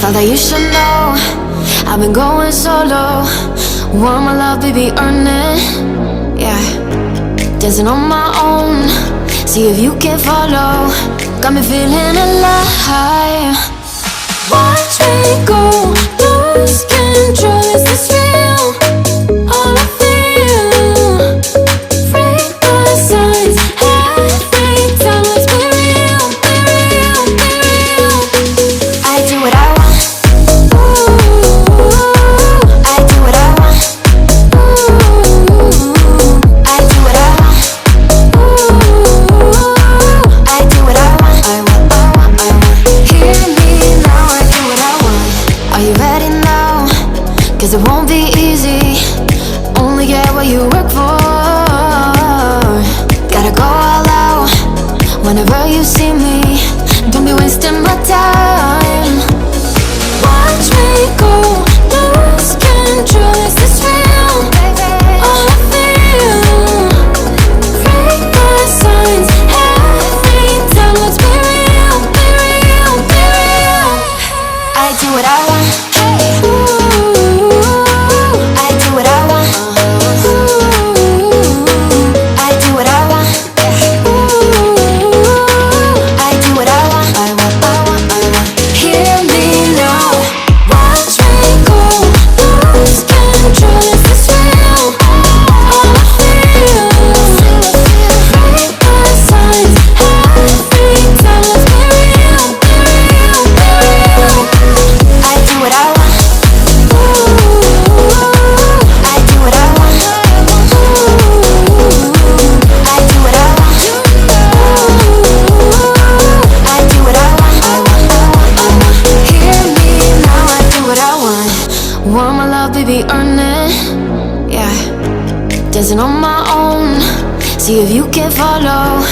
Thought that you should know I've been going solo. Want my love, baby, earn it. Yeah, dancing on my own. See if you can follow. Got me feeling alive. Watch me go, lose control. Is this real? All I feel. Break the signs. Every time let's be real, be real, be real. I do what I want. Ooh, I do what I want. Ooh, I do what I want. Ooh, I do what I want. I want, I want, I want. Hear me now, I do what I want. Are you ready now? 'Cause it won't be easy. Only get what you work for. Gotta go all out whenever you see me. Don't be wasting my time. Watch me go, lose control. Is this real? All I feel. Break the signs. Every time let's be real, be real, be real. I do what I want. Ooh, I do what I want. Ooh, I do what I want. Ooh, I do what I want. I want, I want, I want. Hear me now. Watch me go, lose control. Is this real? All I feel. Break the signs. Every time let's be real, be real, be real. I do what I want. Ooh, I do what I want. Ooh, I do what I want. Ooh, I do what I want. I want, I want, I want. Hear me now, I do what I want. Want my love, baby, earn it. Yeah, dancing on my own. See if you can follow.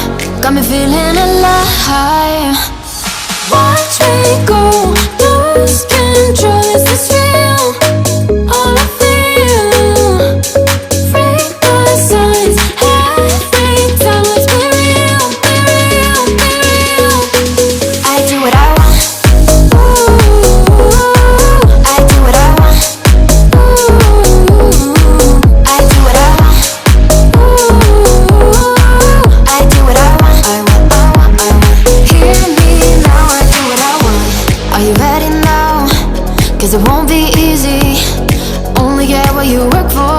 Got me feeling alive. Watch me go, lose control. Is this real? All I feel. Break the signs. Every time let's be real, be real, be real. I do what I want. Ooh, I do what I want. Ooh, I do what I want. Ooh, I do what I want. I want, I want, I want. Hear me now, I do what I want. Are you ready now? 'Cause it won't be easy. Only get what you work for.